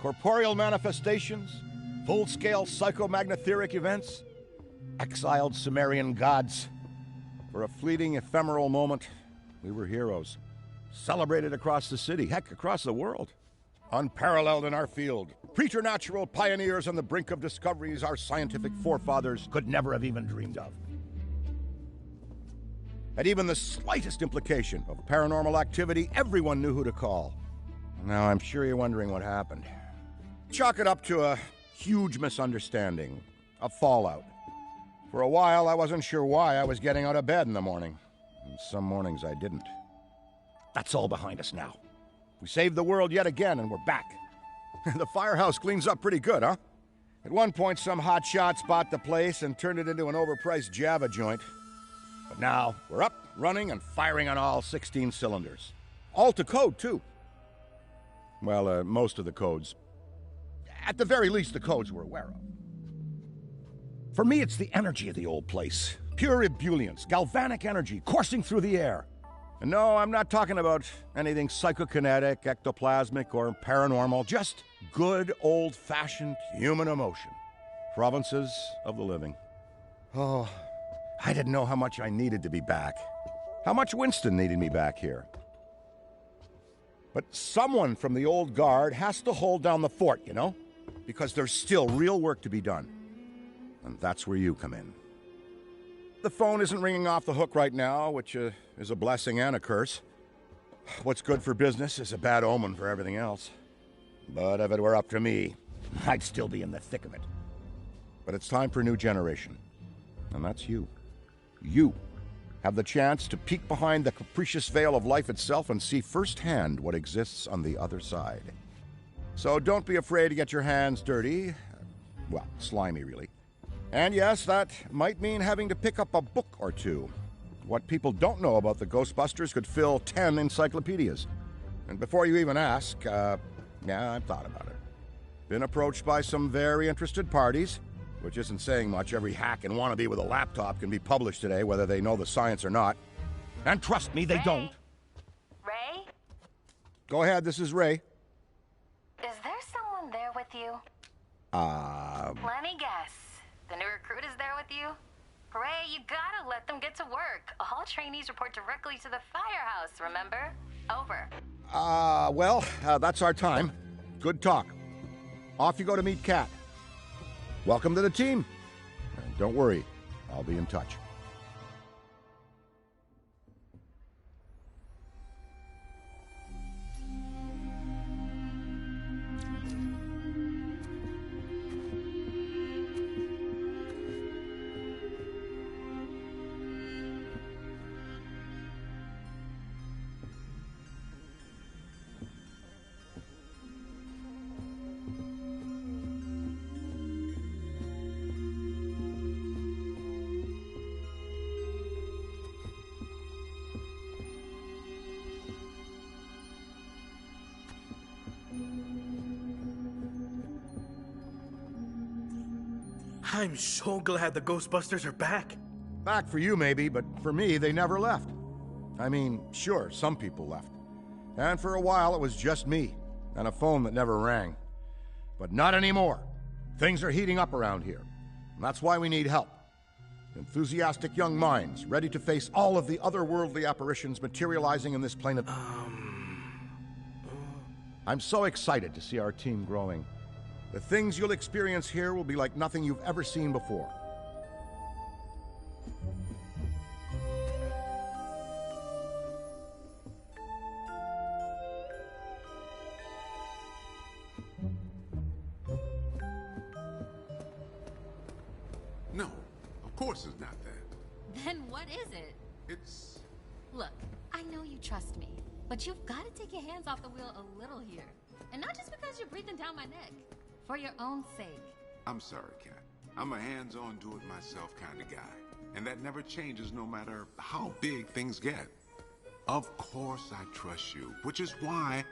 corporeal manifestations, full-scale psychomagnetheric events, exiled Sumerian gods. For a fleeting, ephemeral moment, we were heroes, celebrated across the city, heck, across the world. Unparalleled in our field, preternatural pioneers on the brink of discoveries our scientific forefathers could never have even dreamed of. At even the slightest implication of paranormal activity, everyone knew who to call. Now, I'm sure you're wondering what happened. Chalk it up to a huge misunderstanding, a fallout. For a while, I wasn't sure why I was getting out of bed in the morning. And some mornings I didn't. That's all behind us now. We saved the world yet again, and we're back. The firehouse cleans up pretty good, huh? At one point, some hotshot bought the place and turned it into an overpriced Java joint. But now, we're up, running, and firing on all 16 cylinders. All to code, too. Well, most of the codes. At the very least, the codes we're aware of. For me, it's the energy of the old place. Pure ebullience, galvanic energy coursing through the air. And no, I'm not talking about anything psychokinetic, ectoplasmic, or paranormal. Just good, old-fashioned human emotion. Provinces of the living. Oh, I didn't know how much I needed to be back. How much Winston needed me back here. But someone from the old guard has to hold down the fort, you know? Because there's still real work to be done. And that's where you come in. The phone isn't ringing off the hook right now, which is a blessing and a curse. What's good for business is a bad omen for everything else. But if it were up to me, I'd still be in the thick of it. But it's time for a new generation. And that's you. You have the chance to peek behind the capricious veil of life itself and see firsthand what exists on the other side. So don't be afraid to get your hands dirty. Well, slimy, really. And yes, that might mean having to pick up a book or two. What people don't know about the Ghostbusters could fill 10 encyclopedias. And before you even ask, yeah, I've thought about it. Been approached by some very interested parties, which isn't saying much. Every hack and wannabe with a laptop can be published today, whether they know the science or not. And trust me, they don't. Ray? Go ahead, this is Ray. Is there someone there with you? Let me guess. The new recruit is there with you? Ray, you gotta let them get to work. All trainees report directly to the firehouse, remember? Over. Well, that's our time. Good talk. Off you go to meet Kat. Welcome to the team. And don't worry, I'll be in touch. I'm so glad the Ghostbusters are back. Back for you, maybe, but for me, they never left. I mean, sure, some people left. And for a while, it was just me, and a phone that never rang. But not anymore. Things are heating up around here. And that's why we need help. Enthusiastic young minds, ready to face all of the otherworldly apparitions materializing in this plane of... I'm so excited to see our team growing. The things you'll experience here will be like nothing you've ever seen before. No, of course it's not that. Then what is it? It's... Look, I know you trust me, but you've got to take your hands off the wheel a little here. And not just because you're breathing down my neck. For your own sake. I'm sorry, Kat. I'm a hands-on, do-it-myself kind of guy. And that never changes no matter how big things get. Of course I trust you, which is why...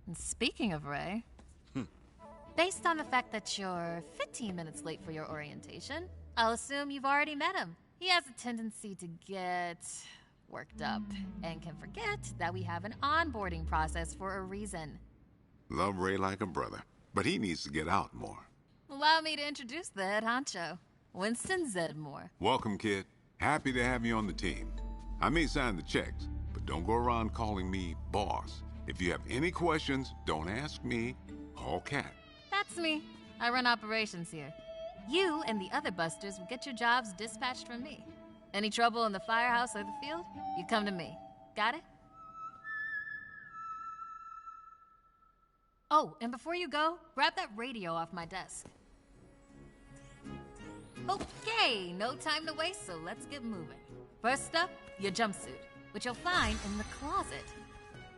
And speaking of Ray, based on the fact that you're 15 minutes late for your orientation, I'll assume you've already met him. He has a tendency to get worked up and can forget that we have an onboarding process for a reason. Love Ray like a brother, but he needs to get out more. Allow me to introduce the head honcho, Winston Zedmore. Welcome, kid. Happy to have you on the team. I may sign the checks, but don't go around calling me boss. If you have any questions, don't ask me. Call Kat. That's me. I run operations here. You and the other busters will get your jobs dispatched from me. Any trouble in the firehouse or the field, you come to me. Got it? Oh, and before you go, grab that radio off my desk. Okay, no time to waste, so let's get moving. First up, your jumpsuit, which you'll find in the closet.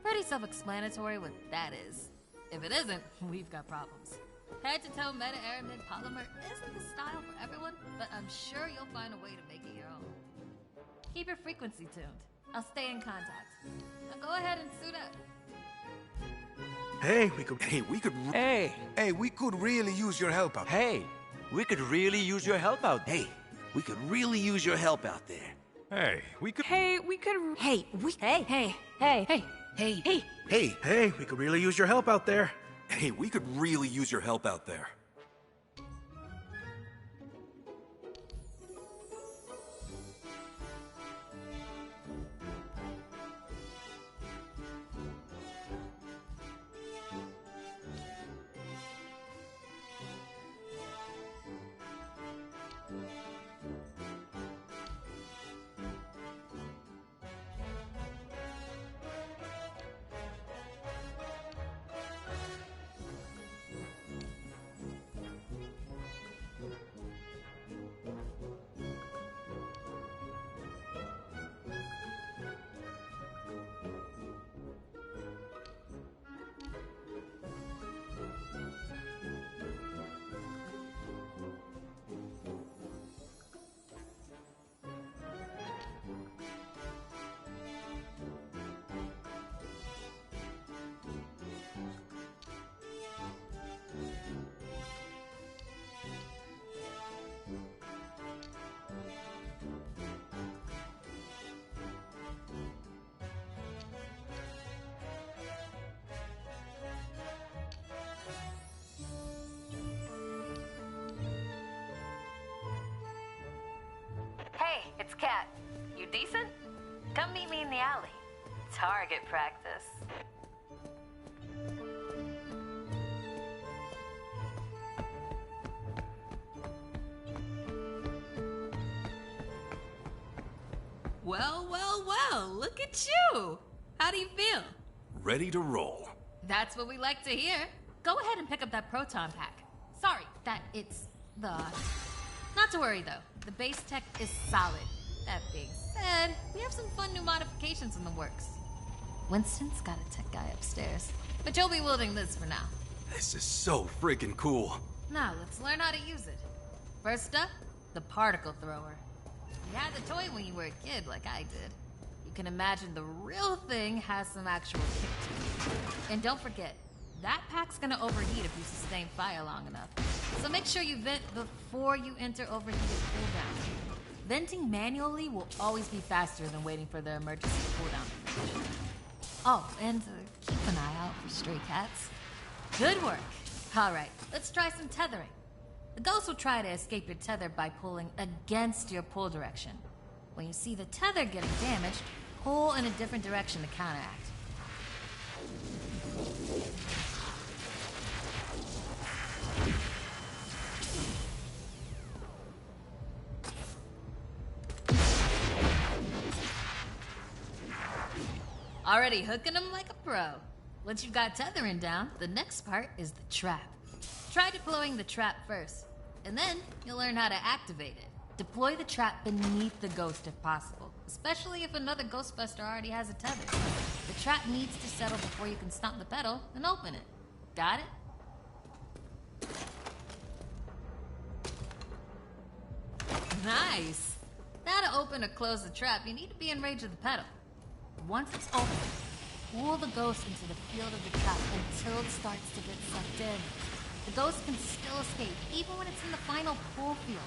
Pretty self-explanatory what that is. If it isn't, we've got problems. Head-to-toe meta-aramid polymer isn't the style for everyone, but I'm sure you'll find a way to make it your own. Keep your frequency tuned. I'll stay in contact. Now go ahead and suit up. Hey, we could really use your help out. Hey, we could really use your help out. Hey, we could really use your help out there. Hey, we could We could really use your help out there. Hey, we could really use your help out there. Hey, it's Kat. You decent? Come meet me in the alley. Target practice. Well, look at you. How do you feel? Ready to roll. That's what we like to hear. Go ahead and pick up that proton pack. Sorry that it's the... Not to worry, though. The base tech is solid. That being said, we have some fun new modifications in the works. Winston's got a tech guy upstairs, but you'll be wielding this for now. This is so freaking cool. Now, let's learn how to use it. First up, the particle thrower. You had the toy when you were a kid, like I did. You can imagine the real thing has some actual kick to it. And don't forget, that pack's gonna overheat if you sustain fire long enough. So make sure you vent before you enter overheated cooldown. Venting manually will always be faster than waiting for the emergency cooldown. Oh, and keep an eye out for stray cats. Good work. All right, let's try some tethering. The ghost will try to escape your tether by pulling against your pull direction. When you see the tether getting damaged, pull in a different direction to counteract. Already hooking them like a pro. Once you've got tethering down, the next part is the trap. Try deploying the trap first, and then you'll learn how to activate it. Deploy the trap beneath the ghost if possible, especially if another Ghostbuster already has a tether. The trap needs to settle before you can stomp the pedal and open it. Got it? Nice! Now to open or close the trap, you need to be in range of the pedal. Once it's open, pull the ghost into the field of the trap until it starts to get sucked in. The ghost can still escape, even when it's in the final pull field.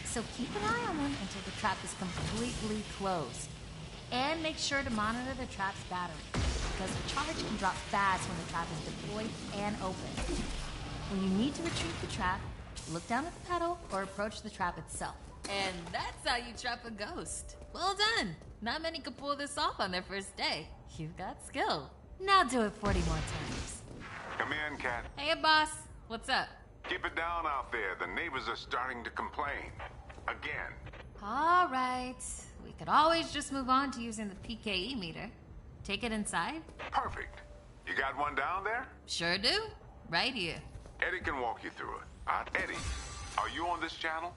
So keep an eye on him until the trap is completely closed. And make sure to monitor the trap's battery, because the charge can drop fast when the trap is deployed and open. When you need to retrieve the trap, look down at the pedal or approach the trap itself. And that's how you trap a ghost. Well done. Not many could pull this off on their first day. You've got skill. Now do it 40 more times. Come in, Cat. Hey, boss. What's up? Keep it down out there. The neighbors are starting to complain. Again. All right. We could always just move on to using the PKE meter. Take it inside? Perfect. You got one down there? Sure do. Right here. Eddie can walk you through it. Eddie, are you on this channel?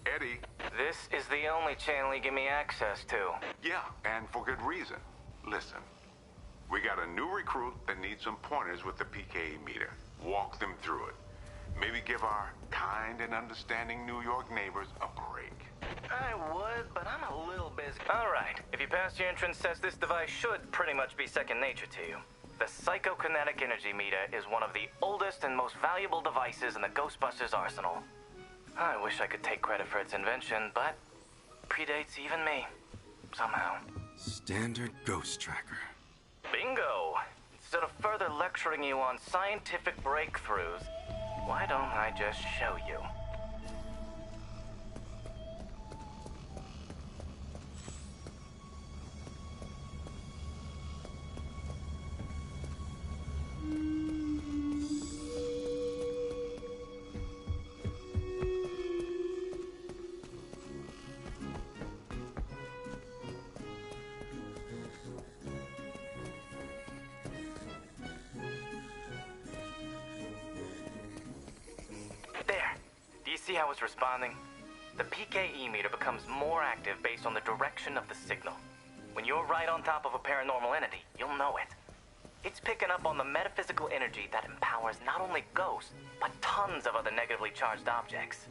Eddie? This is the only channel you give me access to. Yeah, and for good reason. Listen, we got a new recruit that needs some pointers with the PKE meter. Walk them through it. Maybe give our kind and understanding New York neighbors a break. I would, but I'm a little busy. All right, if you pass your entrance test, this device should pretty much be second nature to you. The psychokinetic energy meter is one of the oldest and most valuable devices in the Ghostbusters arsenal. I wish I could take credit for its invention, but predates even me, somehow. Standard ghost tracker. Bingo! Instead of further lecturing you on scientific breakthroughs, why don't I just show you? See how it's responding? The PKE meter becomes more active based on the direction of the signal. When you're right on top of a paranormal entity, you'll know it. It's picking up on the metaphysical energy that empowers not only ghosts, but tons of other negatively charged objects.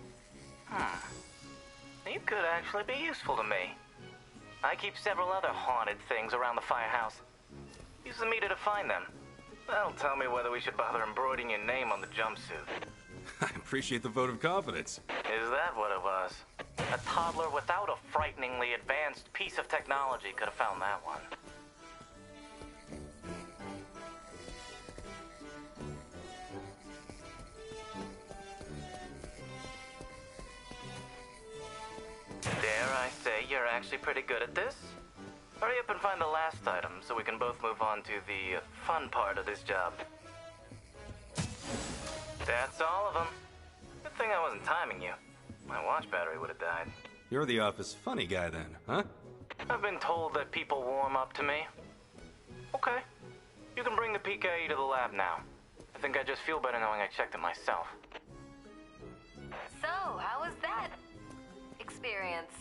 You could actually be useful to me. I keep several other haunted things around the firehouse. Use the meter to find them. That'll tell me whether we should bother embroidering your name on the jumpsuit. I appreciate the vote of confidence. Is that what it was? A toddler without a frighteningly advanced piece of technology could have found that one. Dare I say you're actually pretty good at this? Hurry up and find the last item so we can both move on to the fun part of this job. That's all of them. Good thing I wasn't timing you. My watch battery would have died. You're the office funny guy then, huh? I've been told that people warm up to me. Okay. You can bring the PKE to the lab now. I think I just feel better knowing I checked it myself. So, how was that experience?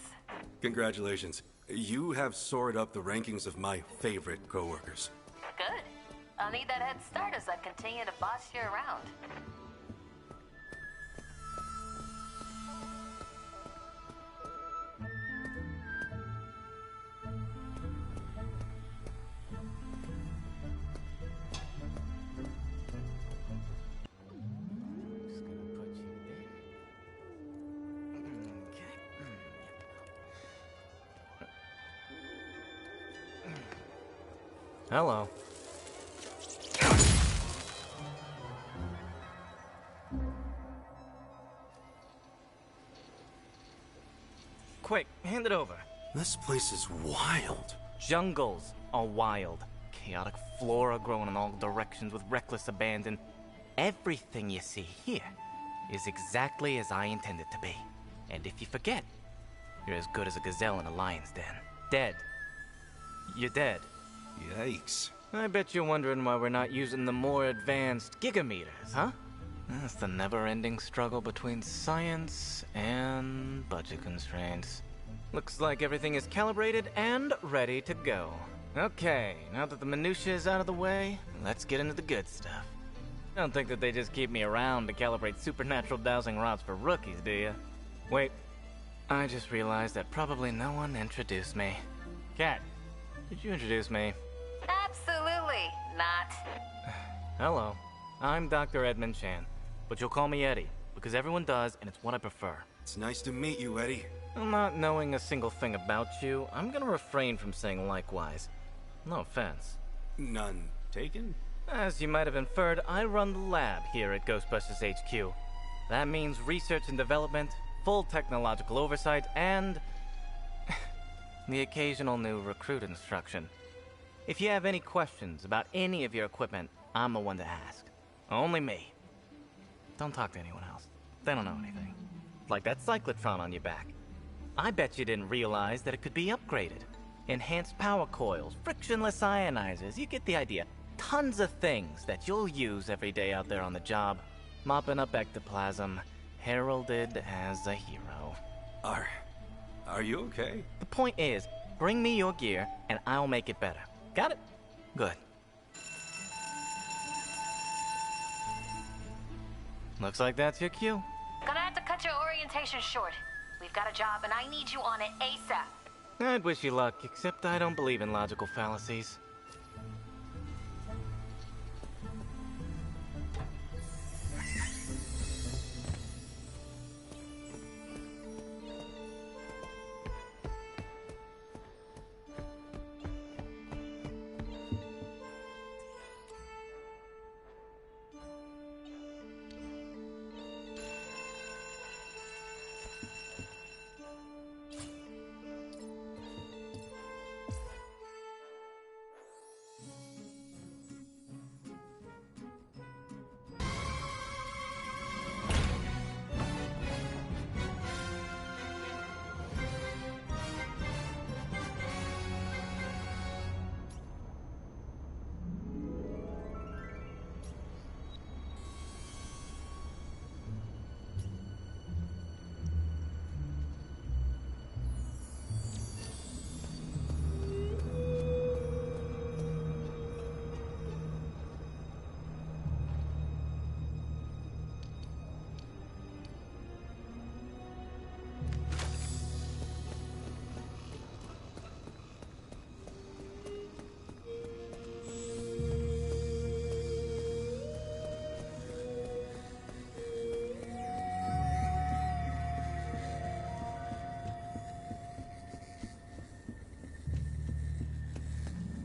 Congratulations. You have soared up the rankings of my favorite coworkers. Good. I'll need that head start as I continue to boss you around. Hello. Quick, hand it over. This place is wild. Jungles are wild. Chaotic flora growing in all directions with reckless abandon. Everything you see here is exactly as I intended to be. And if you forget, you're as good as a gazelle in a lion's den. Dead. You're dead. Yikes. I bet you're wondering why we're not using the more advanced gigameters, huh? That's the never-ending struggle between science and budget constraints. Looks like everything is calibrated and ready to go. Okay, now that the minutiae is out of the way, let's get into the good stuff. Don't think that they just keep me around to calibrate supernatural dowsing rods for rookies, do you? Wait, I just realized that probably no one introduced me. Kat, did you introduce me? Absolutely not. Hello, I'm Dr. Edmund Chan, but you'll call me Eddie, because everyone does, and it's what I prefer. It's nice to meet you, Eddie. Not knowing a single thing about you, I'm gonna refrain from saying likewise. No offense. None taken? As you might have inferred, I run the lab here at Ghostbusters HQ. That means research and development, full technological oversight, and the occasional new recruit instruction. If you have any questions about any of your equipment, I'm the one to ask. Only me. Don't talk to anyone else. They don't know anything. Like that cyclotron on your back. I bet you didn't realize that it could be upgraded. Enhanced power coils, frictionless ionizers, you get the idea. Tons of things that you'll use every day out there on the job. Mopping up ectoplasm, heralded as a hero. Are you okay? The point is, bring me your gear and I'll make it better. Got it? Good. Looks like that's your cue. Gonna have to cut your orientation short. We've got a job and I need you on it ASAP. I'd wish you luck, except I don't believe in logical fallacies.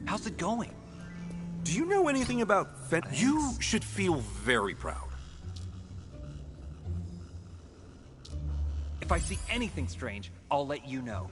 How's it going? Do you know anything about You should feel very proud. If I see anything strange, I'll let you know.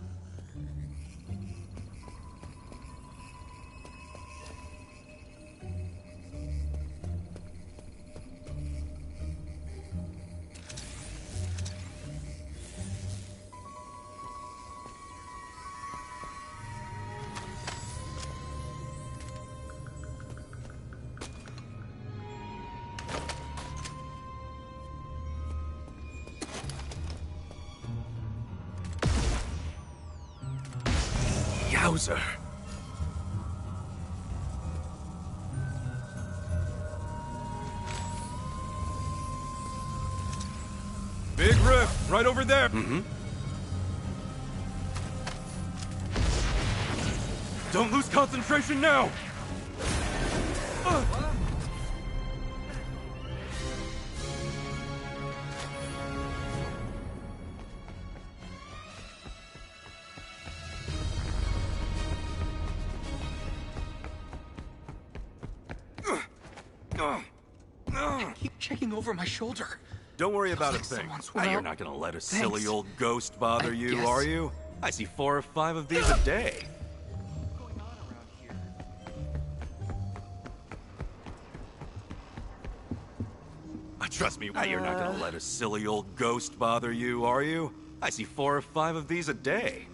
Yowzer. Big rift, right over there. Mm-hmm. Don't lose concentration now. I keep checking over my shoulder. Don't worry about a like thing. someone's- You're Well, not gonna let a thanks. silly old ghost bother I you, guess. are you? I see 4 or 5 of these a day. What's going on around here? Trust me, you're not gonna let a silly old ghost bother you, are you? I see 4 or 5 of these a day.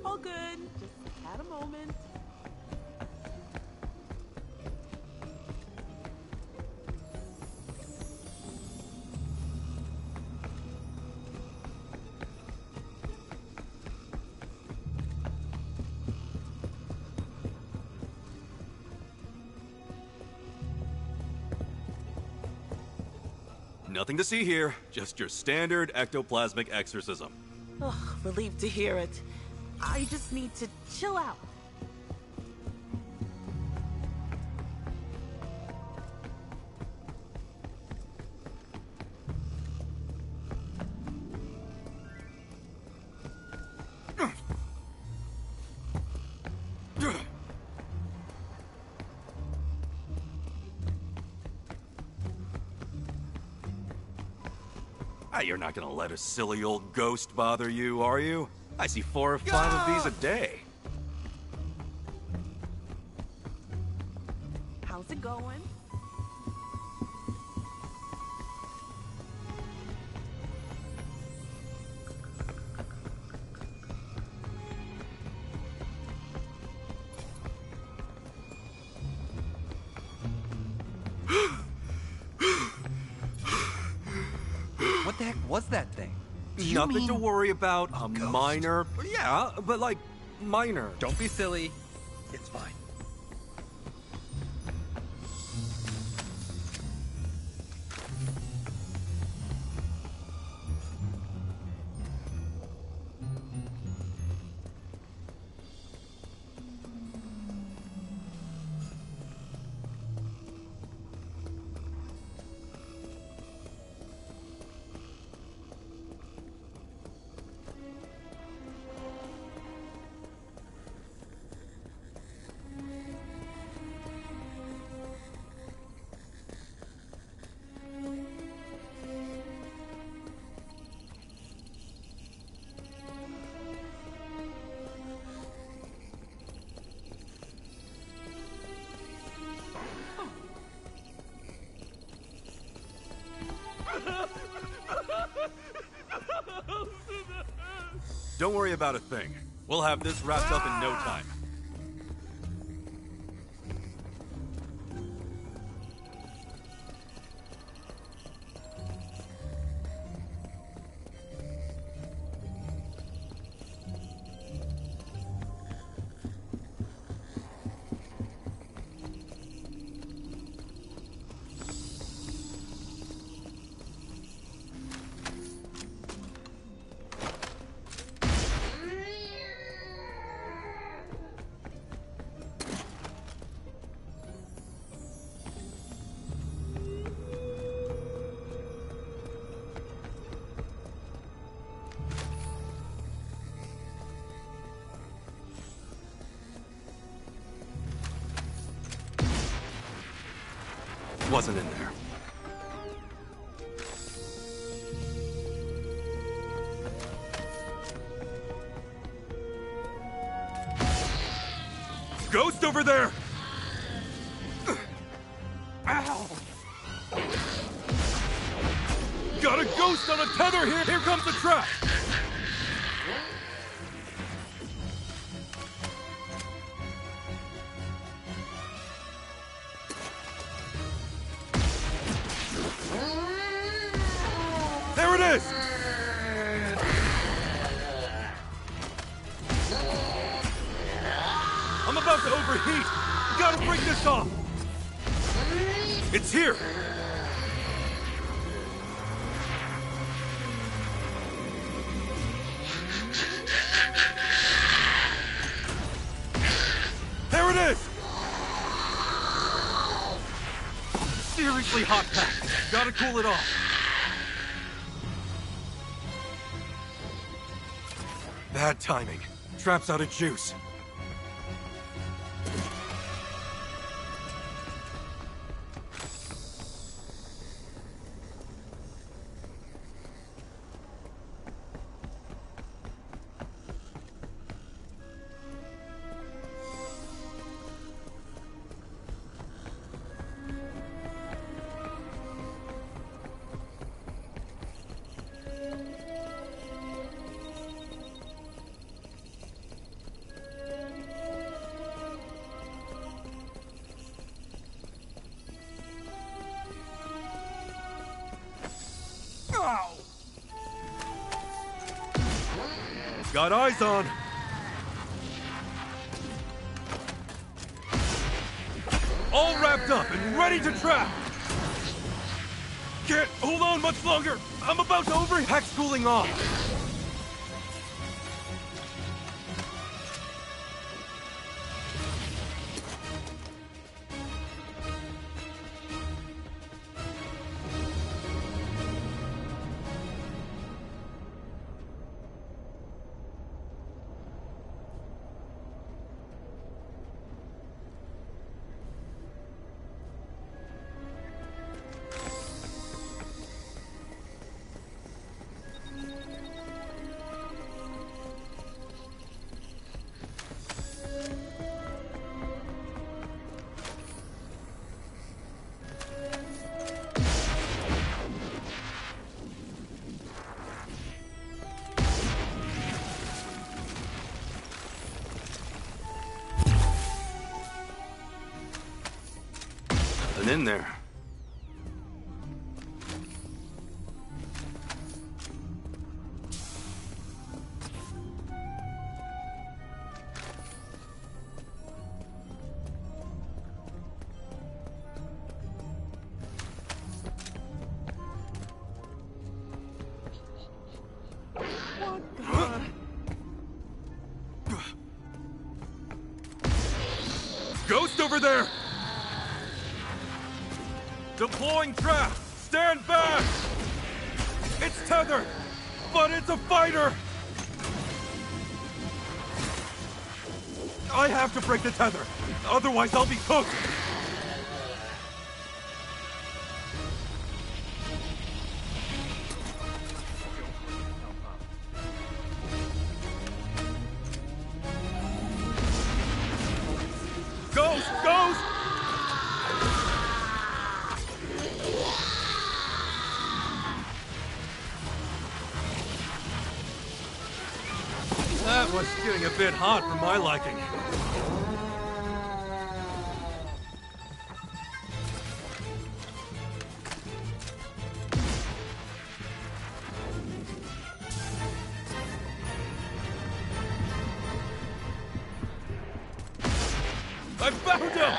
All good. Just had a moment. Nothing to see here, just your standard ectoplasmic exorcism. Ugh, relieved to hear it. I just need to chill out. You're not gonna let a silly old ghost bother you, are you? I see 4 or 5 of these a day. How's it going? What the heck was that thing? Nothing to worry about. A minor... Yeah, but like, minor. Don't be silly. It's fine. Don't worry about a thing. We'll have this wrapped up in no time. Wasn't in there. Ghost over there! Ow! Got a ghost on a tether here! Here comes the trap! There it is! I'm about to overheat! Gotta break this off! It's here! There it is! Seriously hot pack. Gotta cool it off. Bad timing. Trap's out of juice. Got eyes on. All wrapped up and ready to trap. Can't hold on much longer. I'm about to Hack's cooling off. Nothing in there. Ghost over there! Deploying trap! Stand back! It's tethered, but it's a fighter! I have to break the tether, otherwise I'll be cooked! Ghost! Ghost! That was getting a bit hot for my liking. I found him!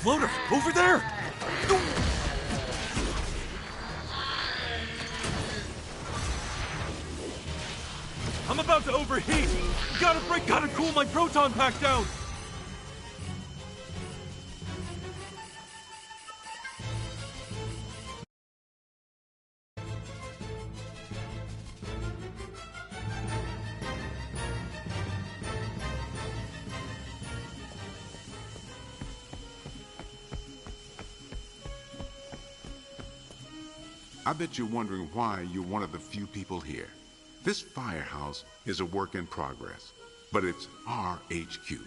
Floater, over there! I'm about to overheat! Gotta cool my proton pack down! I bet you're wondering why you're one of the few people here. This firehouse is a work in progress, but it's our HQ.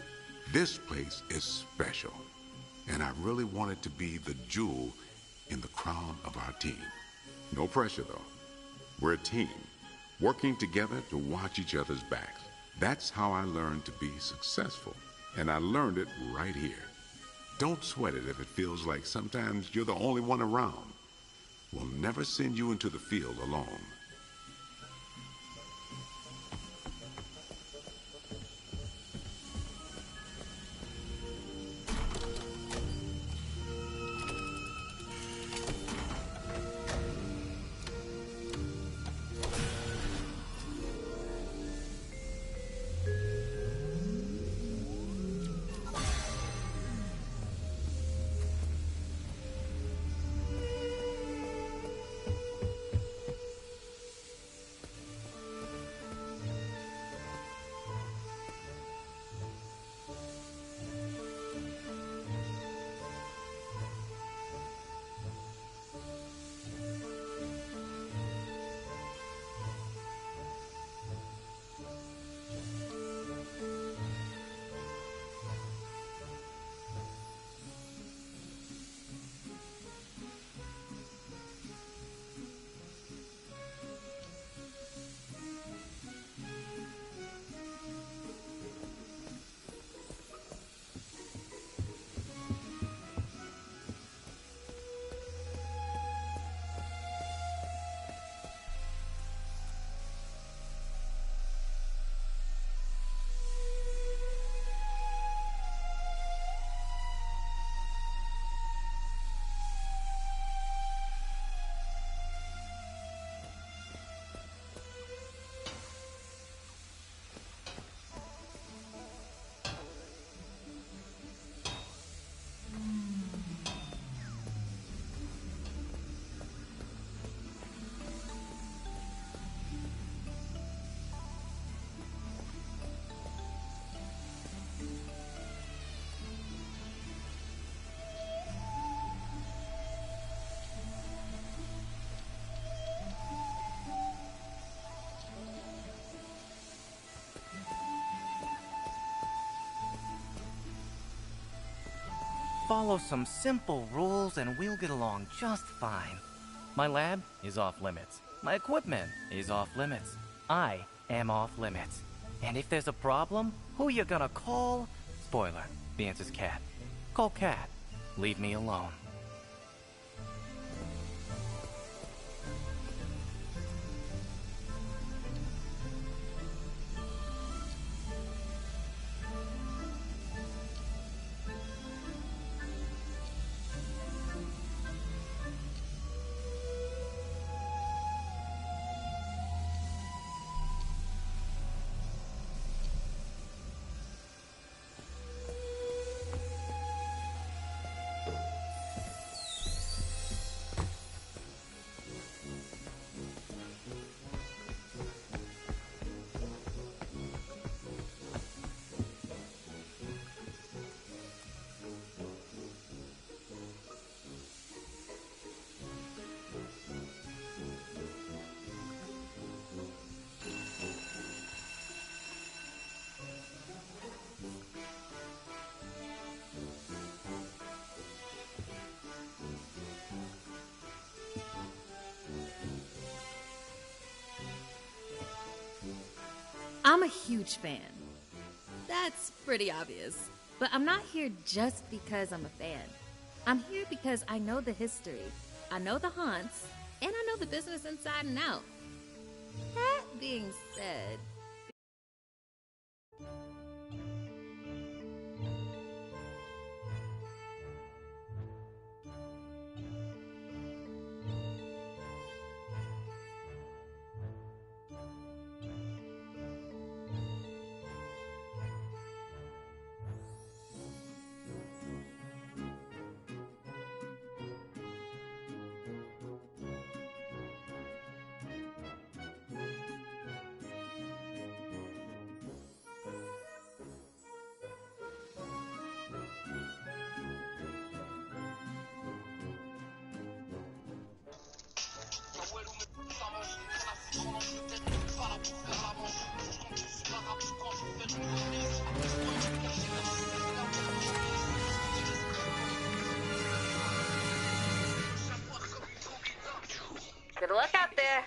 This place is special, and I really want it to be the jewel in the crown of our team. No pressure, though. We're a team, working together to watch each other's backs. That's how I learned to be successful, and I learned it right here. Don't sweat it if it feels like sometimes you're the only one around. We'll never send you into the field alone. follow some simple rules and we'll get along just fine. My lab is off limits. My equipment is off limits. I am off limits. And if there's a problem, who you gonna call? Spoiler, the answer's Cat. Call Cat. Leave me alone. I'm a huge fan. That's pretty obvious. But I'm not here just because I'm a fan. I'm here because I know the history, I know the haunts, and I know the business inside and out. That being said... Good luck out there.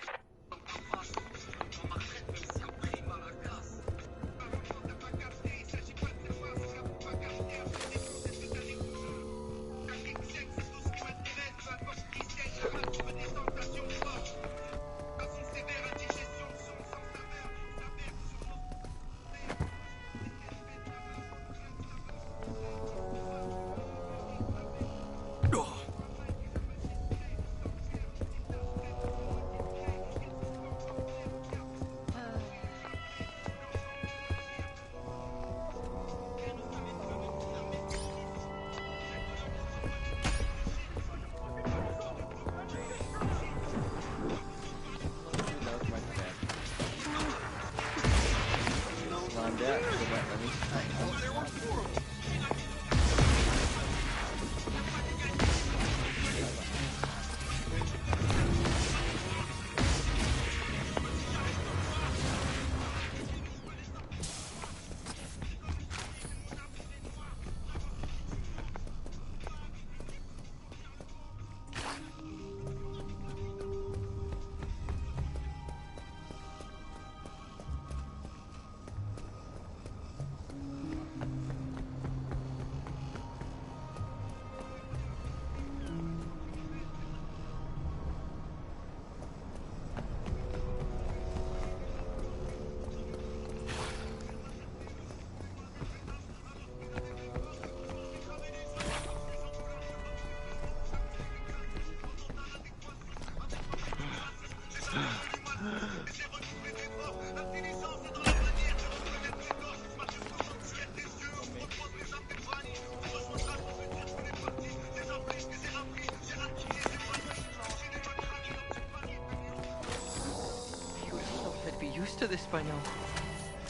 Used to this by now,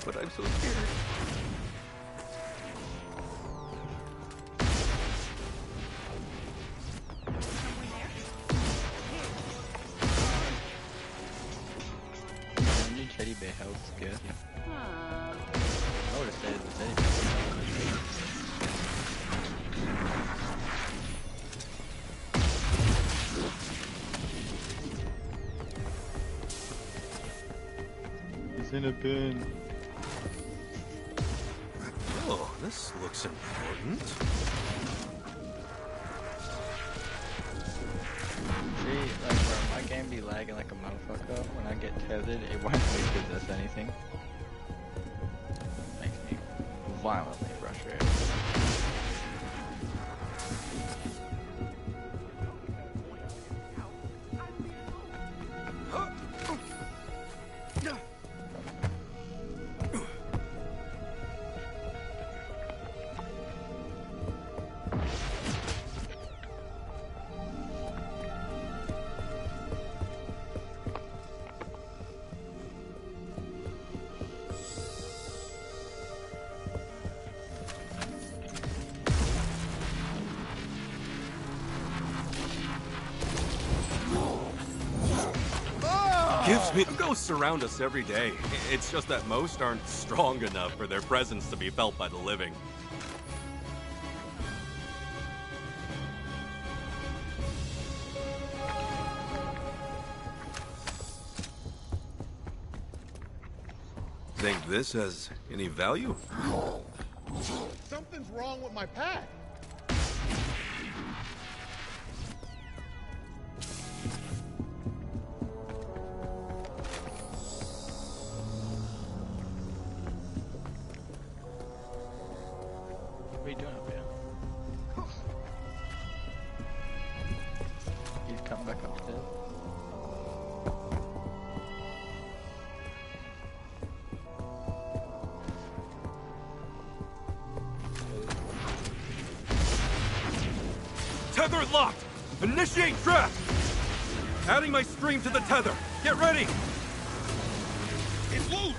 but I'm so scared. New teddy bear house scared. I would have said the teddy bear. In a bin. Oh, this looks important. See, like, bro, my game be lagging like a motherfucker. When I get tethered, it won't possess anything. Makes me violently frustrated. Ghosts surround us every day. It's just that most aren't strong enough for their presence to be felt by the living. Think this has any value? Something's wrong with my pad. What are you doing up here? He's come back upstairs. Tether locked! Initiate draft! Adding my stream to the tether. Get ready! It's loose!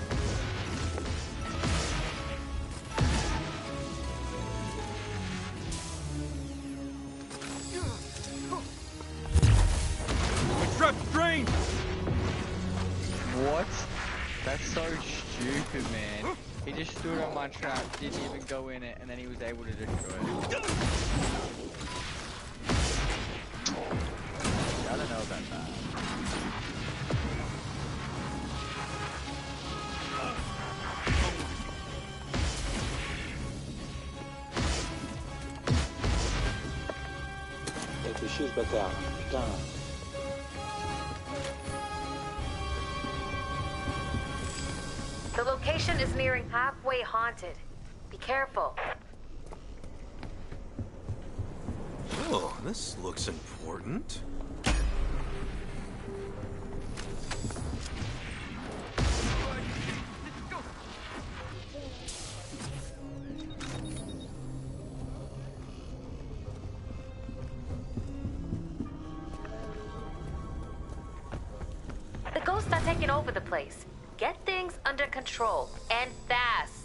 My trap's drained! What? That's so stupid, man. He just stood on my trap, didn't even go in it, and then he was able to destroy it. I don't know about that. Quelque chose, bâtard. Putain. The location is nearing halfway haunted. Be careful. Oh, this looks important. The ghosts are taking over the place. Get things under control, and fast.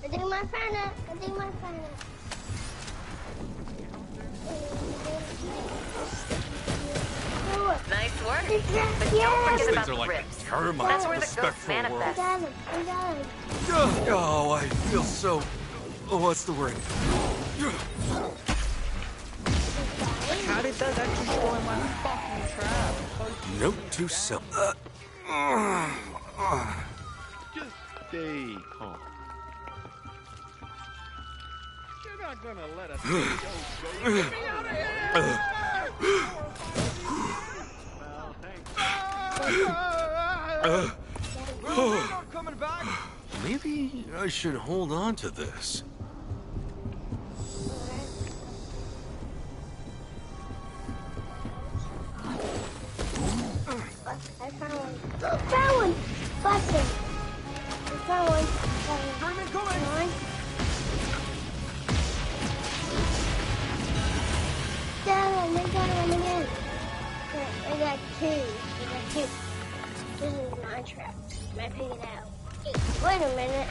I think my friend. Nice work. But don't forget about Things are the like rips. termites That's where in the the ghosts spectral world. manifest. Oh, I feel so... Oh, what's the word? How did that actually destroy my fucking trap? Note to self. Just stay calm. You're not gonna let us go. Get me out of here! You're not coming back? Maybe I should hold on to this. I found one. Found one! Busted! I found one. German coming! Down again. I got two. This is my trap. I figured it out. Wait a minute.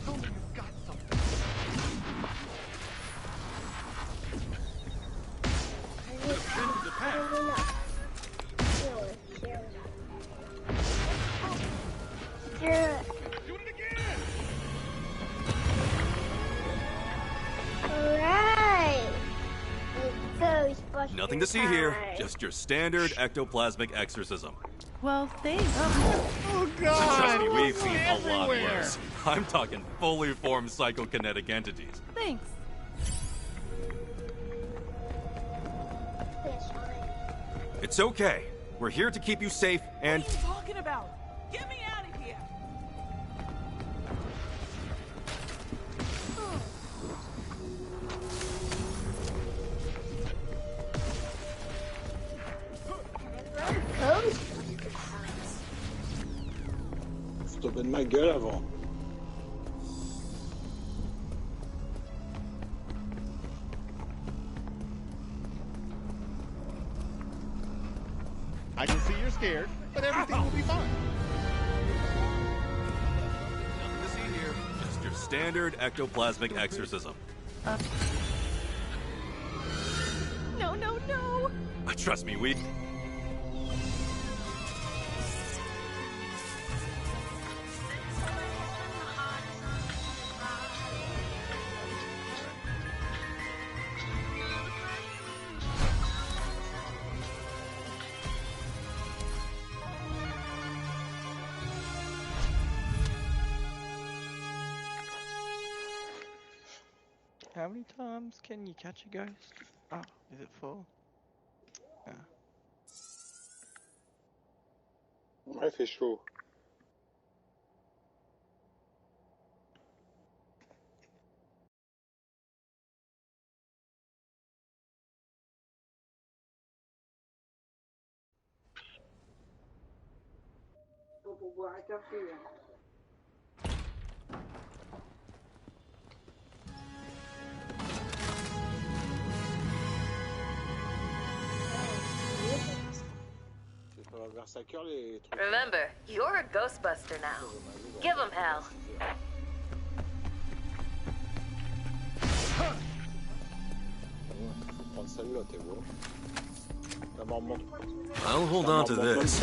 Oh, you got something. Alright. Nothing to see here. Just your standard ectoplasmic exorcism. Well, thanks. Oh, God! Trust me, we've seen a lot Everywhere. worse. I'm talking fully formed psychokinetic entities. Thanks. It's okay. We're here to keep you safe and... What are you talking about? Get me out of here! Stopper de ma gueule avant. I can see you're scared, but everything will be fine. Nothing to see here. Just your standard ectoplasmic exorcism. No, no, no! Trust me, we... How many times can you catch a ghost? Oh, is it full? Yeah. Ouais, fait chaud. Pour boire un café. Remember, you're a Ghostbuster now. Give him hell. Prendre celle-là, t'es beau. D'abord, monte. I'll hold on to this.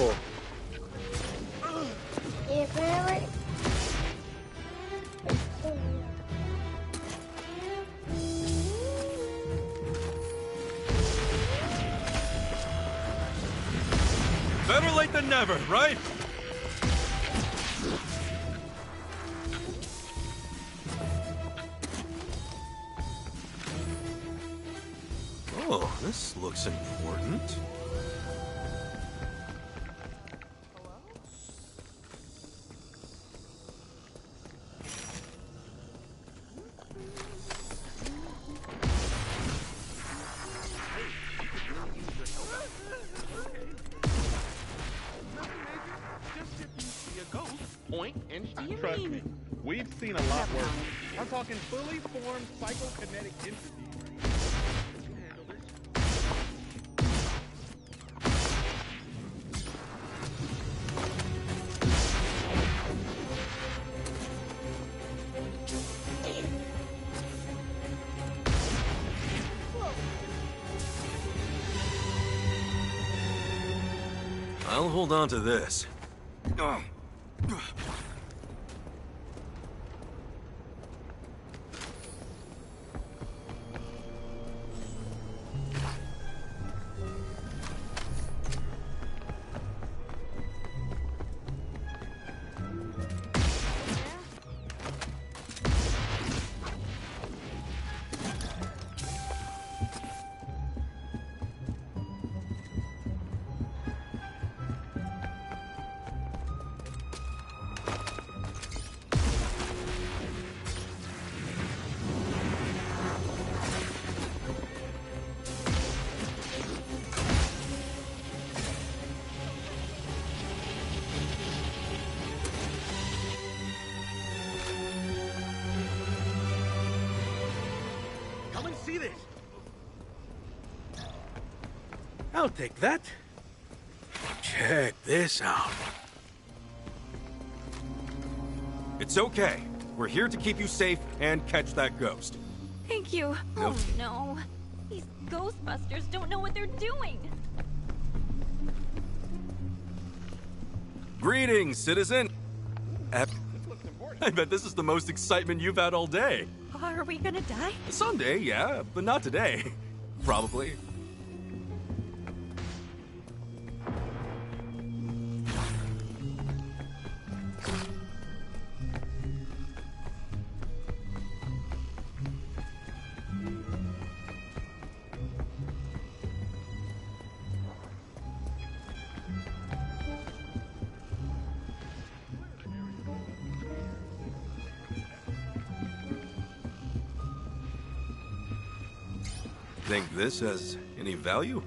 Better late than never, right? Oh, this looks important. Trust me, we've seen a lot worse. I'm talking fully formed psychokinetic entities. I'll hold on to this. See this? I'll take that. Check this out. It's okay. We're here to keep you safe and catch that ghost. Thank you. Nope. Oh no. These Ghostbusters don't know what they're doing. Greetings, citizen. I bet this is the most excitement you've had all day. Are we gonna die? Someday, yeah, but not today. Probably. Think this has any value?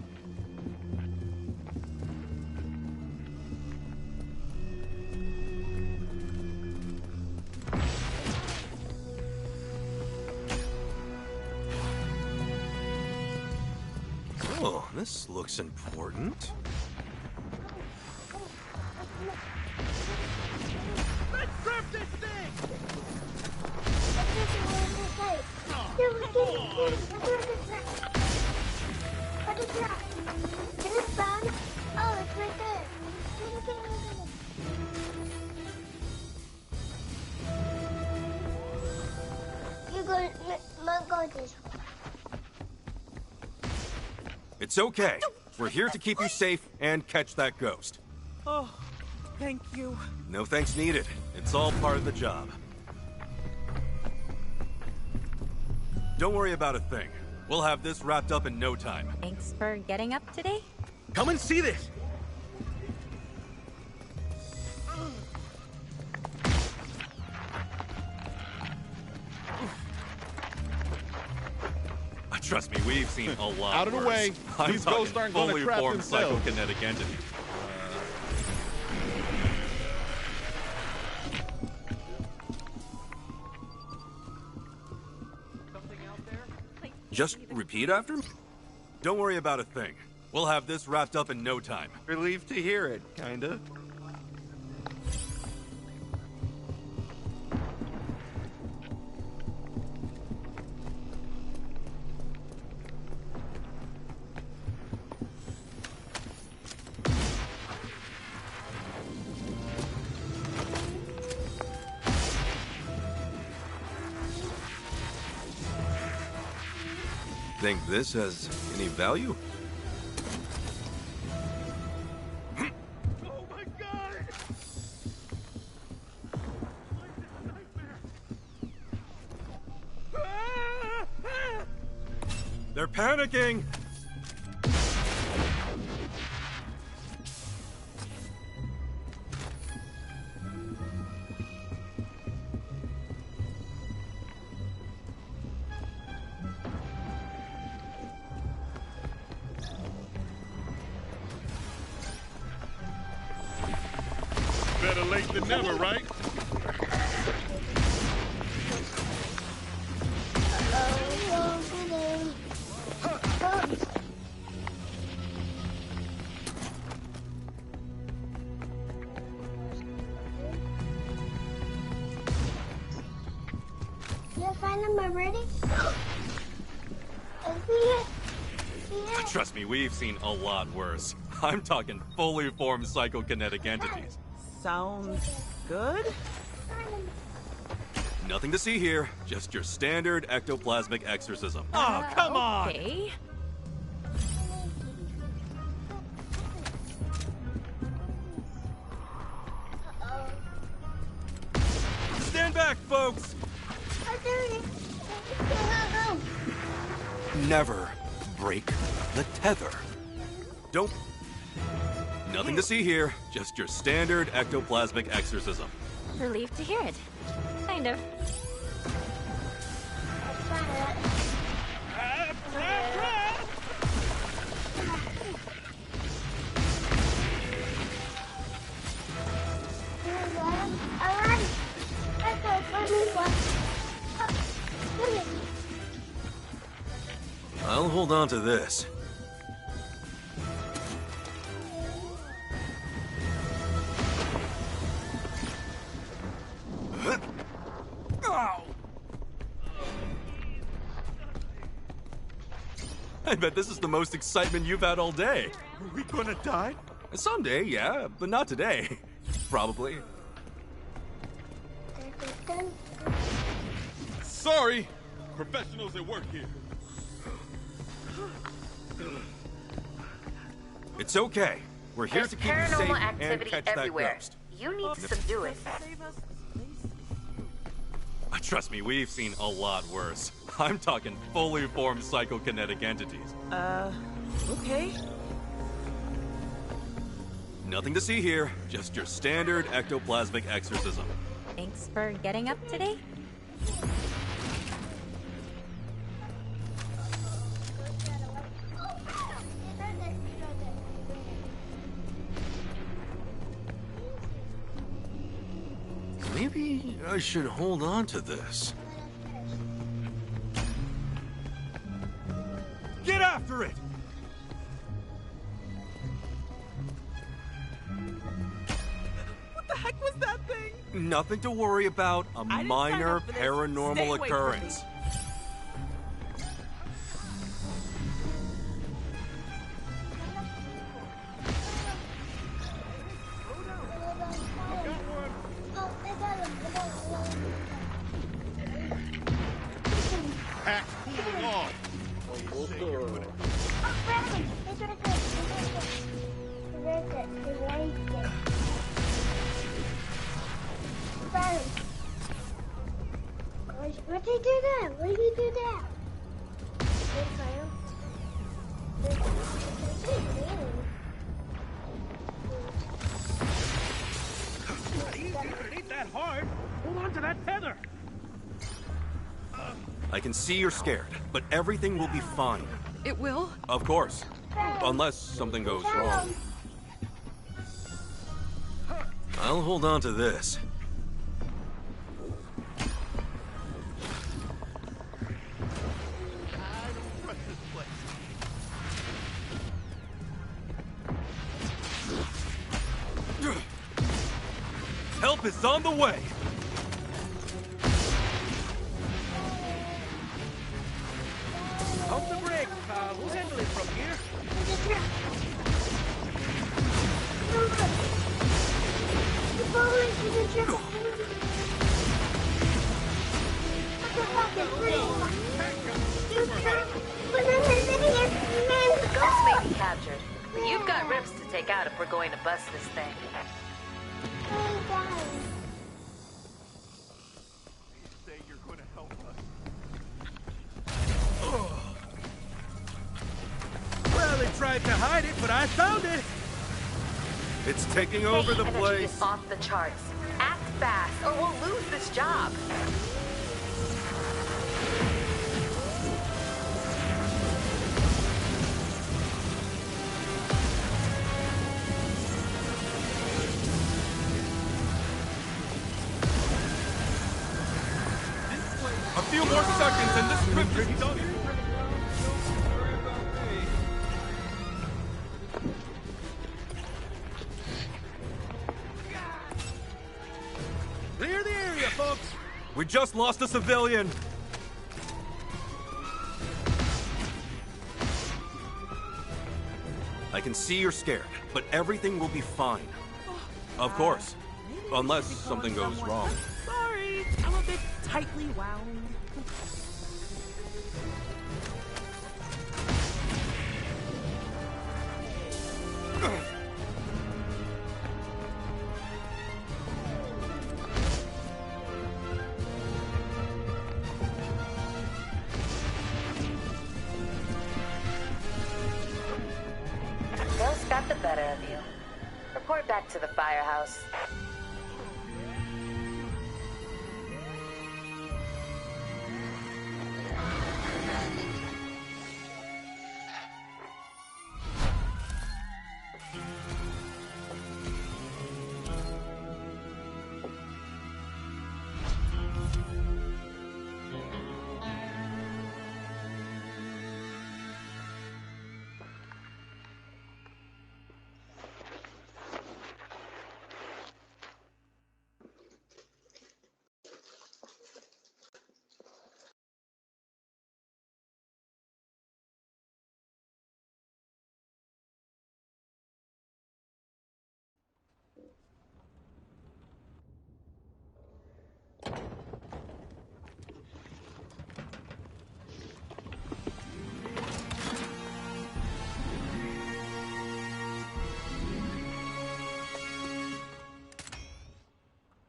Oh, this looks important. Let's grab this thing! Is it found? Oh, it's right there. You go this way. It's okay. We're here to keep you safe and catch that ghost. Oh, thank you. No thanks needed. It's all part of the job. Don't worry about a thing. We'll have this wrapped up in no time. Thanks for getting up today. Come and see this! Trust me, we've seen a lot Out of the worse. way. I'm These talking ghosts aren't gonna fully trap formed themselves. psychokinetic entities. Just repeat after me? Don't worry about a thing. We'll have this wrapped up in no time. Relieved to hear it, kinda. Think this has any value? Oh my god! They're panicking! Better late than never, right? You find them already? Trust me, we've seen a lot worse. I'm talking fully formed psychokinetic entities. Sounds good? Nothing to see here, just your standard ectoplasmic exorcism. Oh, come on! Okay. Stand back, folks! Never break the tether. Don't... Nothing to see here, just your standard ectoplasmic exorcism. Relieved to hear it. Kind of. I'll hold on to this. I bet this is the most excitement you've had all day. Are we gonna die? Someday, yeah, but not today. Probably. Sorry. Professionals at work here. It's okay. We're here to keep you safe paranormal and activity catch everywhere. that ghost. You need to subdue it. Trust me, we've seen a lot worse. I'm talking fully formed psychokinetic entities. Okay. Nothing to see here, just your standard ectoplasmic exorcism. Thanks for getting up today. Maybe I should hold on to this. Get after it! What the heck was that thing? Nothing to worry about. A I didn't sign minor up for this. Stay paranormal away from occurrence. me. Act cooling off. What did he do that? What did he do that? Easy, but it ain't that hard. Hold on to that tether. I can see you're scared, but everything will be fine. It will? Of course. Unless something goes wrong. I'll hold on to this. Help is on the way! Off the brake. Who's handling from here? The ghost may be captured, but you've got rips to take out if we're going to bust this thing. Say you're going to help us. Well, they tried to hide it, but I found it! It's taking over the Energy place. is off the charts. Act fast, or we'll lose this job. A few more seconds and this trip is done. Clear the area, folks. We just lost a civilian. I can see you're scared, but everything will be fine. Of course. Unless something goes wrong. Sorry, I'm a bit tightly wound. Ghost got the better of you. Report back to the firehouse.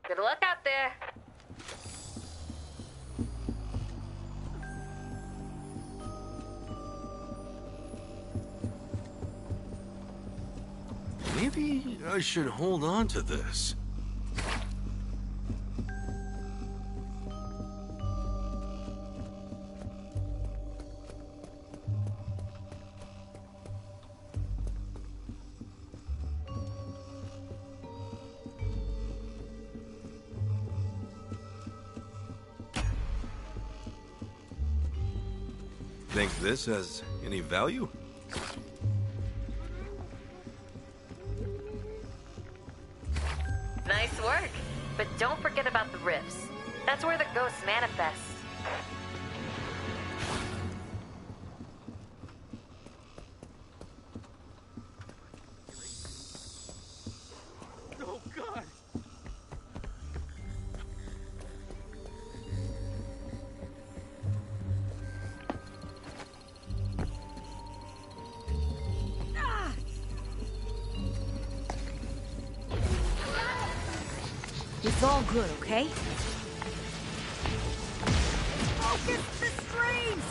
Good luck out there. Maybe I should hold on to this. Think this has any value? Nice work. But don't forget about the rifts. That's where the ghosts manifest. Oh, God! It's all good, okay? Focus the strings!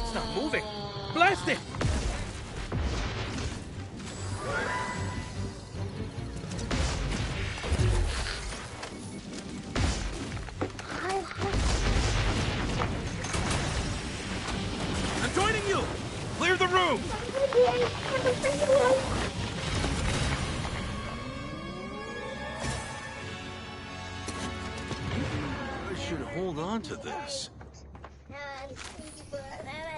It's not moving. Blast it! I'm joining you! Clear the room! I should hold on to this.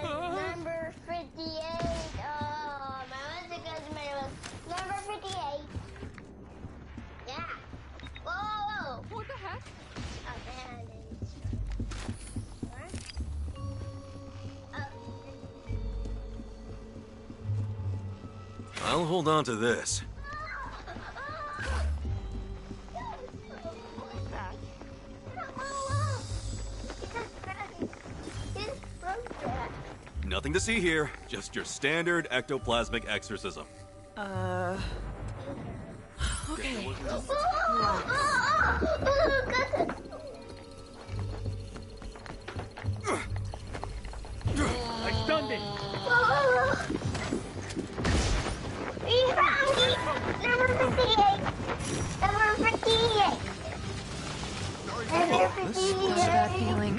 Number 58. Oh, my number 58. Yeah. Whoa, whoa. What the heck? Oh, man. I'll hold on to this. Nothing to see here, just your standard ectoplasmic exorcism. Okay. I stunned it! Number 58. Number 58. This is a bad feeling.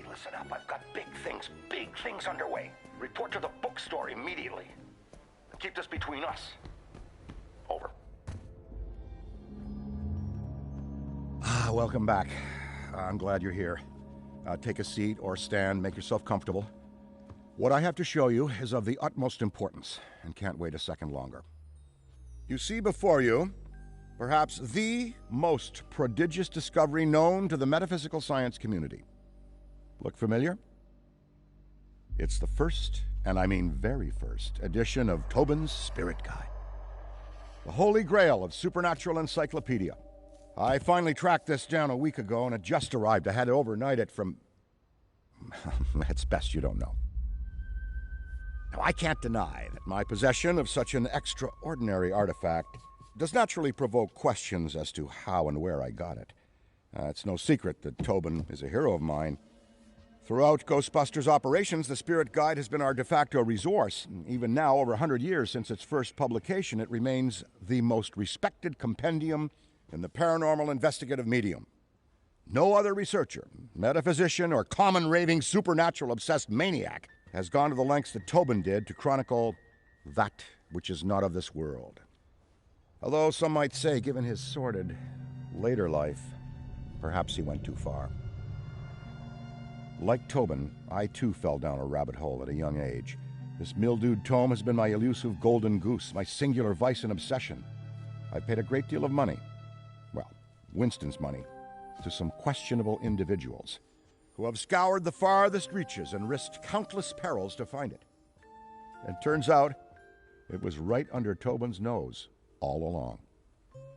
Listen up, I've got big things underway. Report to the bookstore immediately. Keep this between us. Over. Welcome back. I'm glad you're here. Take a seat or stand, make yourself comfortable. What I have to show you is of the utmost importance, and can't wait a second longer. You see before you, perhaps the most prodigious discovery known to the metaphysical science community. Look familiar? It's the first, and I mean very first, edition of Tobin's Spirit Guide. The holy grail of supernatural encyclopedia. I finally tracked this down a week ago, and it just arrived. I had to overnight it from... It's best you don't know. Now, I can't deny that my possession of such an extraordinary artifact does naturally provoke questions as to how and where I got it. It's no secret that Tobin is a hero of mine. Throughout Ghostbusters operations, the Spirit Guide has been our de facto resource. Even now, over 100 years since its first publication, it remains the most respected compendium in the paranormal investigative medium. No other researcher, metaphysician, or common raving supernatural-obsessed maniac has gone to the lengths that Tobin did to chronicle that which is not of this world. Although some might say, given his sordid later life, perhaps he went too far. Like Tobin, I too fell down a rabbit hole at a young age. This mildewed tome has been my elusive golden goose, my singular vice and obsession. I've paid a great deal of money, well, Winston's money, to some questionable individuals who have scoured the farthest reaches and risked countless perils to find it. And turns out, it was right under Tobin's nose all along.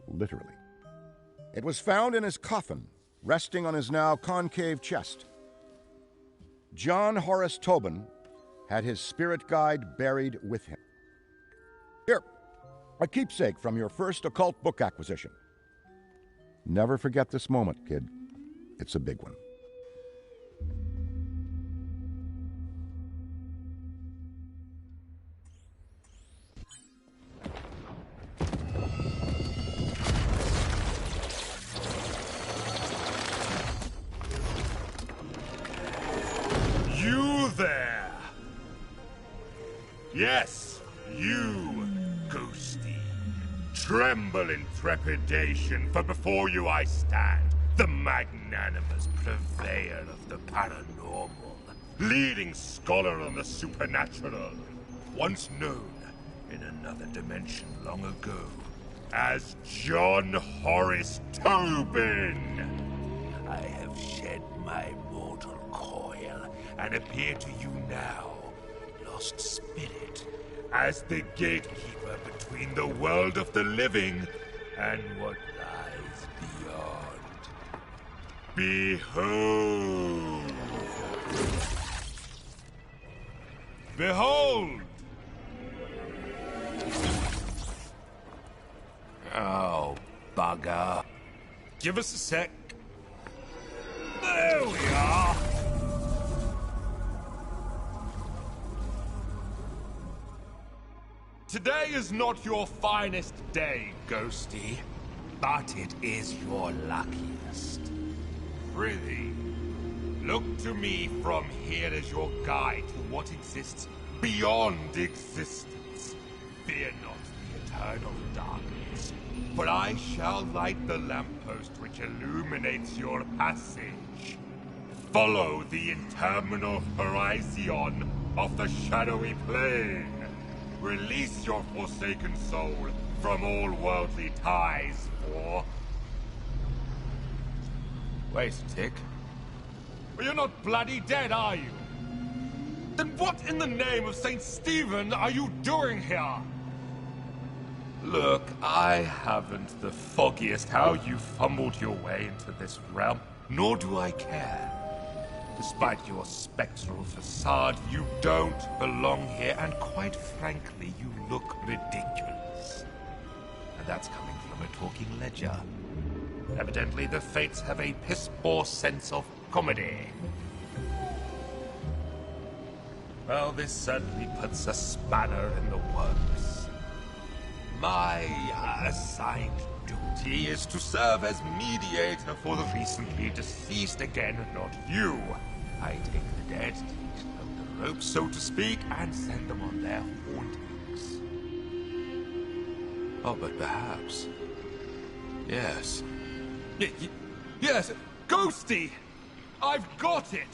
Literally. It was found in his coffin, resting on his now concave chest. John Horace Tobin had his Spirit Guide buried with him. Here, a keepsake from your first occult book acquisition. Never forget this moment, kid. It's a big one. You there! Yes, you, Ghosty. Tremble in trepidation, for before you I stand, the magnanimous purveyor of the paranormal, leading scholar on the supernatural, once known in another dimension long ago as John Horace Tobin. I have shed my mortal coil and appear to you now, lost spirit, as the gatekeeper between the world of the living and what lies beyond. Behold! Behold! Oh, bugger. Give us a sec. There we are! Today is not your finest day, Ghosty, but it is your luckiest. Really, look to me from here as your guide to what exists beyond existence. Fear not the eternal darkness, for I shall light the lamppost which illuminates your passage. Follow the interminable horizon of the shadowy plane. Release your forsaken soul from all worldly ties, for... Wait a tick. Well, you're not bloody dead, are you? Then what in the name of St. Stephen are you doing here? Look, I haven't the foggiest how you fumbled your way into this realm, nor do I care. Despite your spectral facade, you don't belong here, and quite frankly, you look ridiculous. And that's coming from a talking ledger. Evidently, the fates have a piss-poor sense of comedy. Well, this certainly puts a spanner in the works. My assigned duty is to serve as mediator for the recently deceased again, not you. I take the dead, teach them the ropes, so to speak, and send them on their hauntings. Oh, but perhaps. Yes. Yes, Ghosty! I've got it!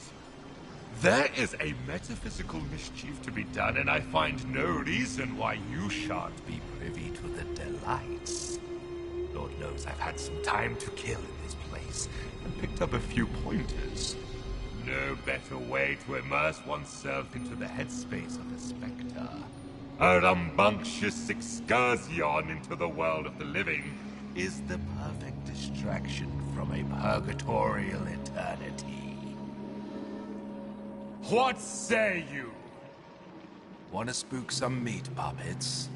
There is a metaphysical mischief to be done, and I find no reason why you shan't be privy to the delights. Lord knows I've had some time to kill in this place, and picked up a few pointers. No better way to immerse oneself into the headspace of a spectre. A rambunctious excursion into the world of the living is the perfect distraction from a purgatorial eternity. What say you? Want to spook some meat puppets?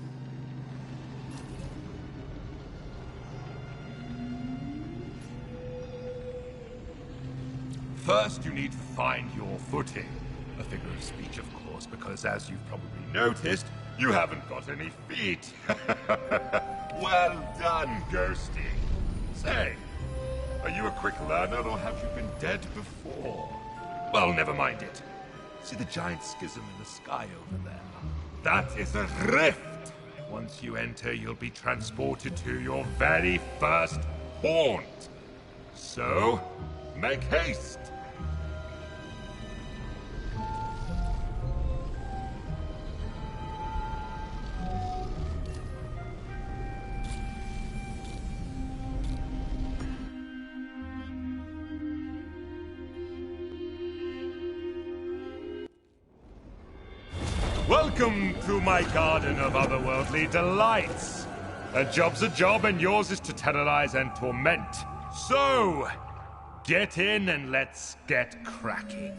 First, you need to find your footing. A figure of speech, of course, because as you've probably noticed, you haven't got any feet. Well done, Ghosty. Say, are you a quick learner or have you been dead before? Well, never mind it. See the giant schism in the sky over there? That is a rift! Once you enter, you'll be transported to your very first haunt. So, make haste! Welcome to my garden of otherworldly delights. A job's a job, and yours is to terrorize and torment. So, get in and let's get cracking.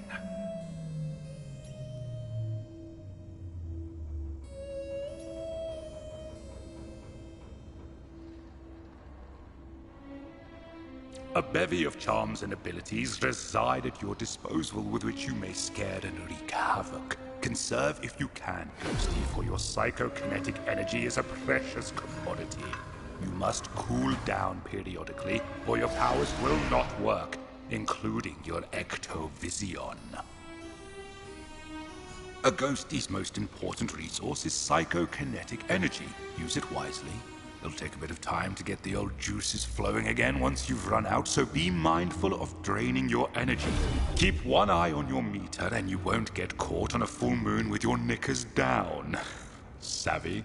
A bevy of charms and abilities reside at your disposal with which you may scare and wreak havoc. Conserve if you can, Ghosty, for your psychokinetic energy is a precious commodity. You must cool down periodically, or your powers will not work, including your ectovision. A Ghosty's most important resource is psychokinetic energy. Use it wisely. It'll take a bit of time to get the old juices flowing again once you've run out, so be mindful of draining your energy. Keep one eye on your meter and you won't get caught on a full moon with your knickers down. Savvy?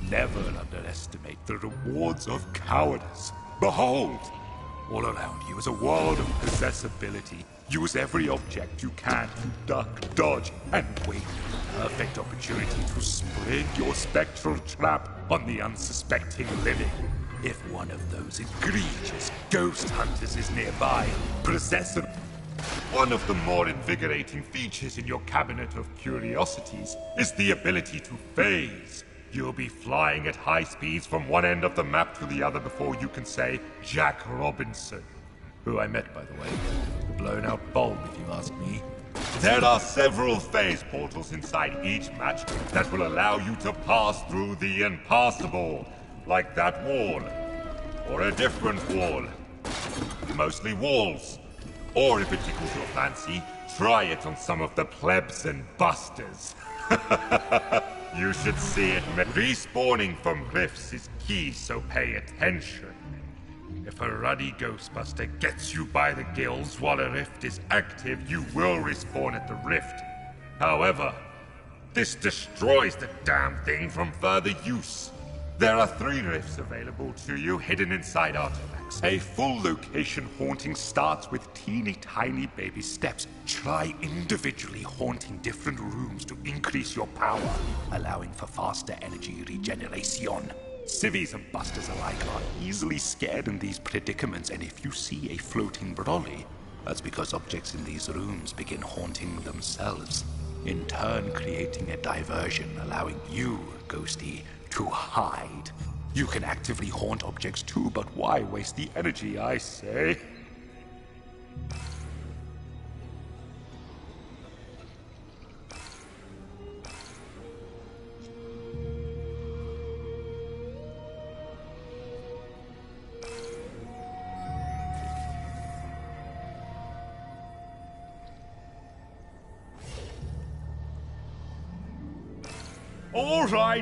Never underestimate the rewards of cowardice. Behold! All around you is a world of possessibility. Use every object you can to duck, dodge, and wait for the perfect opportunity to spring your spectral trap on the unsuspecting living. If one of those egregious ghost hunters is nearby, possess them. One of the more invigorating features in your cabinet of curiosities is the ability to phase. You'll be flying at high speeds from one end of the map to the other before you can say Jack Robinson, who I met, by the way. A blown-out bulb, if you ask me. There are several phase portals inside each match that will allow you to pass through the impassable, like that wall, or a different wall. Mostly walls. Or if it tickles your fancy, try it on some of the plebs and busters. You should see it. Respawning from rifts is key, so pay attention. If a ruddy Ghostbuster gets you by the gills while a rift is active, you will respawn at the rift. However, this destroys the damn thing from further use. There are 3 rifts available to you, hidden inside artifacts. A full location haunting starts with teeny tiny baby steps. Try individually haunting different rooms to increase your power, allowing for faster energy regeneration. Civvies and busters alike are easily scared in these predicaments, and if you see a floating brolly, that's because objects in these rooms begin haunting themselves, in turn creating a diversion, allowing you, Ghosty, to hide. You can actively haunt objects too, but why waste the energy, I say?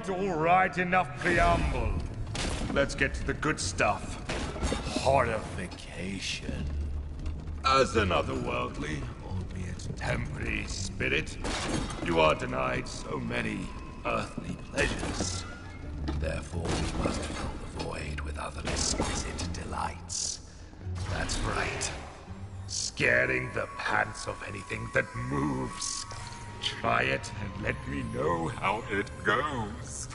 All right, enough preamble. Let's get to the good stuff. Horrification. As an otherworldly, albeit temporary spirit, you are denied so many earthly pleasures. Therefore, we must fill the void with other exquisite delights. That's right. Scaring the pants off anything that moves. Try it and let me know how it goes.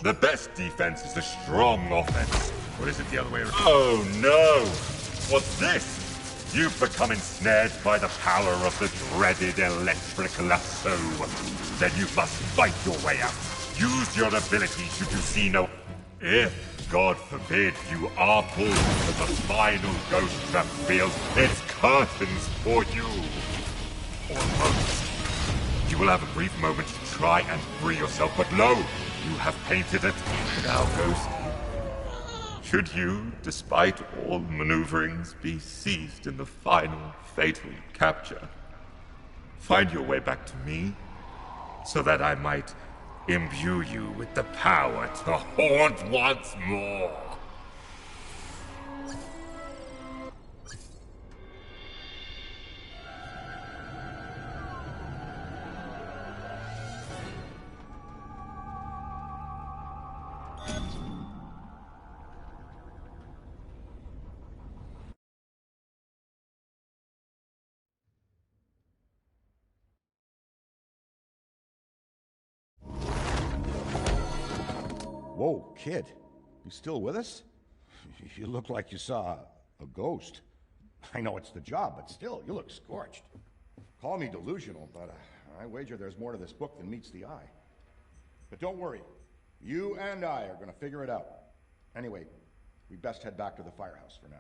The best defense is a strong offense. Or is it the other way around? Oh no! What's this? You've become ensnared by the power of the dreaded electric lasso. Then you must fight your way out. Use your ability should you see no... If, God forbid, you are pulled into the final ghost trap field, it's curtains for you. Almost. You will have a brief moment to try and free yourself, but lo! You have painted it. Now, Ghost. Should you, despite all maneuverings, be seized in the final, fatal capture, find your way back to me, so that I might imbue you with the power to haunt once more. Whoa, kid. You still with us? You look like you saw a ghost. I know it's the job, but still, you look scorched. Call me delusional, but I wager there's more to this book than meets the eye. But don't worry. You and I are going to figure it out. Anyway, we best head back to the firehouse for now.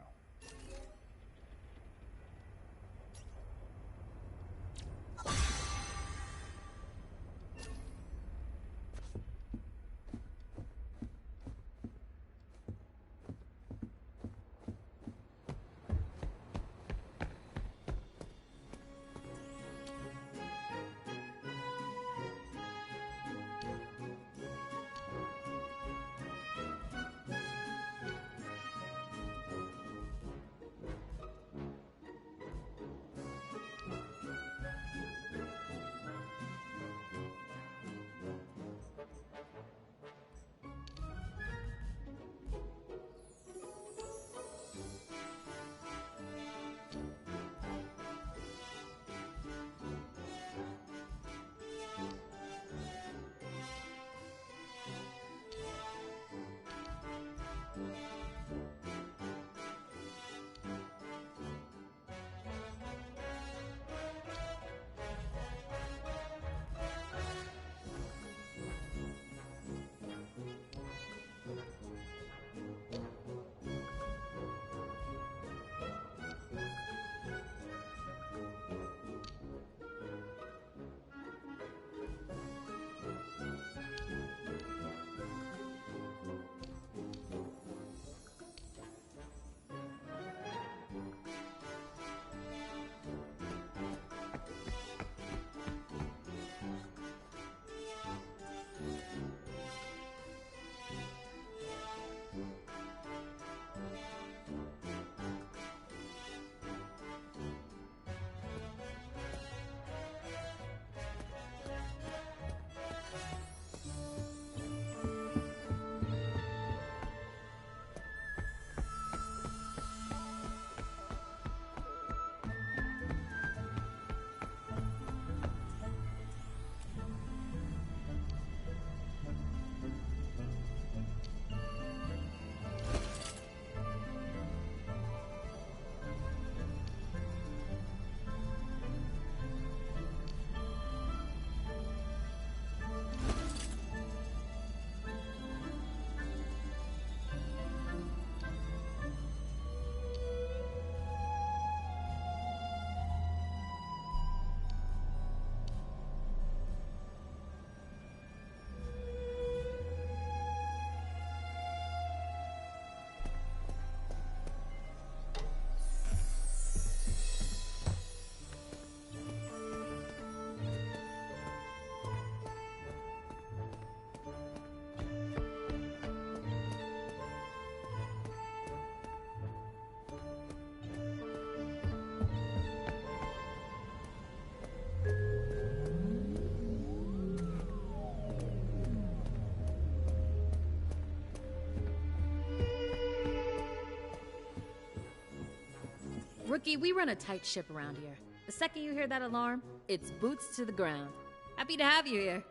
Rookie, we run a tight ship around here. The second you hear that alarm, it's boots to the ground. Happy to have you here.